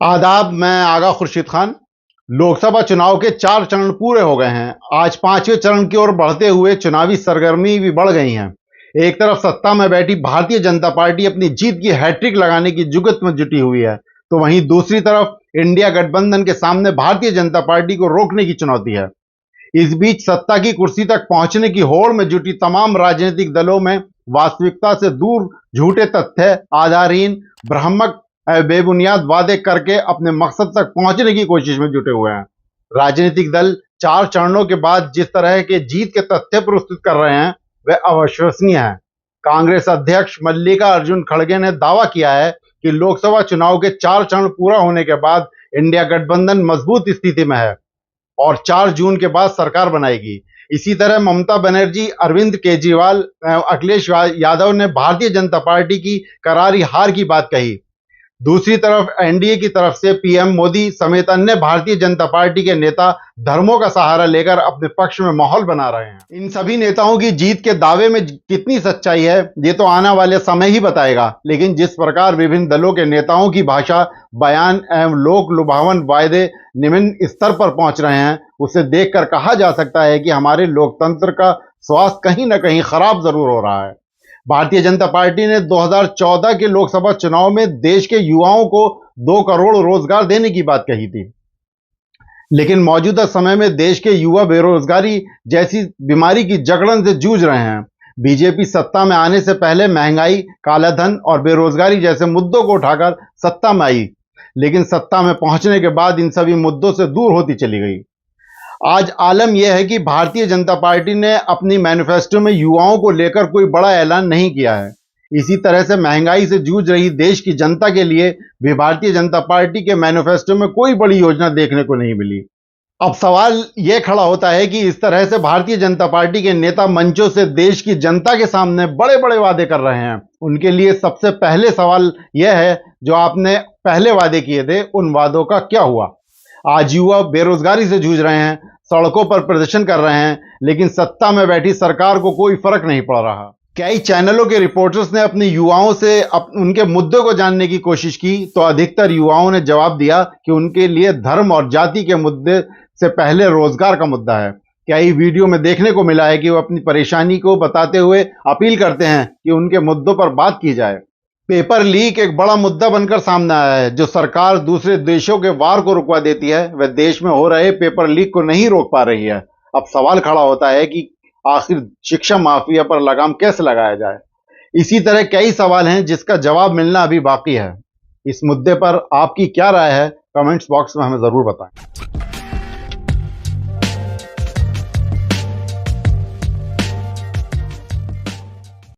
आदाब, मैं आगा खुर्शीद खान। लोकसभा चुनाव के 4 चरण पूरे हो गए हैं। आज 5वें चरण की ओर बढ़ते हुए चुनावी सरगर्मी भी बढ़ गई हैं। एक तरफ सत्ता में बैठी भारतीय जनता पार्टी अपनी जीत की हैट्रिक लगाने की जुगत में जुटी हुई है, तो वहीं दूसरी तरफ इंडिया गठबंधन के सामने भारतीय जनता पार्टी को रोकने की चुनौती है। इस बीच सत्ता की कुर्सी तक पहुंचने की होड़ में जुटी तमाम राजनीतिक दलों में वास्तविकता से दूर झूठे तथ्य, आधारहीन, भ्रामक बेबुनियाद वादे करके अपने मकसद तक पहुंचने की कोशिश में जुटे हुए हैं। राजनीतिक दल 4 चरणों के बाद जिस तरह के जीत के तथ्य प्रस्तुत कर रहे हैं वह अविश्वसनीय है। कांग्रेस अध्यक्ष मल्लिका अर्जुन खड़गे ने दावा किया है कि लोकसभा चुनाव के 4 चरण पूरा होने के बाद इंडिया गठबंधन मजबूत स्थिति में है और 4 जून के बाद सरकार बनाएगी। इसी तरह ममता बनर्जी, अरविंद केजरीवाल, अखिलेश यादव ने भारतीय जनता पार्टी की करारी हार की बात कही। दूसरी तरफ एनडीए की तरफ से पीएम मोदी समेत अन्य भारतीय जनता पार्टी के नेता धर्मों का सहारा लेकर अपने पक्ष में माहौल बना रहे हैं। इन सभी नेताओं की जीत के दावे में कितनी सच्चाई है ये तो आने वाले समय ही बताएगा, लेकिन जिस प्रकार विभिन्न दलों के नेताओं की भाषा, बयान एवं लोक लुभावन वायदे निम्न स्तर पर पहुंच रहे हैं, उसे देखकर कहा जा सकता है कि हमारे लोकतंत्र का स्वास्थ्य कहीं न कहीं खराब जरूर हो रहा है। भारतीय जनता पार्टी ने 2014 के लोकसभा चुनाव में देश के युवाओं को 2 करोड़ रोजगार देने की बात कही थी, लेकिन मौजूदा समय में देश के युवा बेरोजगारी जैसी बीमारी की जकड़न से जूझ रहे हैं। बीजेपी सत्ता में आने से पहले महंगाई, कालाधन और बेरोजगारी जैसे मुद्दों को उठाकर सत्ता में आई, लेकिन सत्ता में पहुंचने के बाद इन सभी मुद्दों से दूर होती चली गई। आज आलम यह है कि भारतीय जनता पार्टी ने अपनी मैनिफेस्टो में युवाओं को लेकर कोई बड़ा ऐलान नहीं किया है। इसी तरह से महंगाई से जूझ रही देश की जनता के लिए भी भारतीय जनता पार्टी के मैनिफेस्टो में कोई बड़ी योजना देखने को नहीं मिली। अब सवाल यह खड़ा होता है कि इस तरह से भारतीय जनता पार्टी के नेता मंचों से देश की जनता के सामने बड़े बड़े वादे कर रहे हैं। उनके लिए सबसे पहले सवाल यह है, जो आपने पहले वादे किए थे उन वादों का क्या हुआ? आज युवा बेरोजगारी से जूझ रहे हैं, सड़कों पर प्रदर्शन कर रहे हैं, लेकिन सत्ता में बैठी सरकार को कोई फर्क नहीं पड़ रहा। कई चैनलों के रिपोर्टर्स ने अपने युवाओं से उनके मुद्दों को जानने की कोशिश की, तो अधिकतर युवाओं ने जवाब दिया कि उनके लिए धर्म और जाति के मुद्दे से पहले रोजगार का मुद्दा है। कई वीडियो में देखने को मिला है कि वो अपनी परेशानी को बताते हुए अपील करते हैं कि उनके मुद्दों पर बात की जाए। पेपर लीक एक बड़ा मुद्दा बनकर सामने आया है। जो सरकार दूसरे देशों के वार को रुकवा देती है, वह देश में हो रहे पेपर लीक को नहीं रोक पा रही है। अब सवाल खड़ा होता है कि आखिर शिक्षा माफिया पर लगाम कैसे लगाया जाए। इसी तरह कई सवाल हैं जिसका जवाब मिलना अभी बाकी है। इस मुद्दे पर आपकी क्या राय है? कमेंट्स बॉक्स में हमें जरूर बताएं।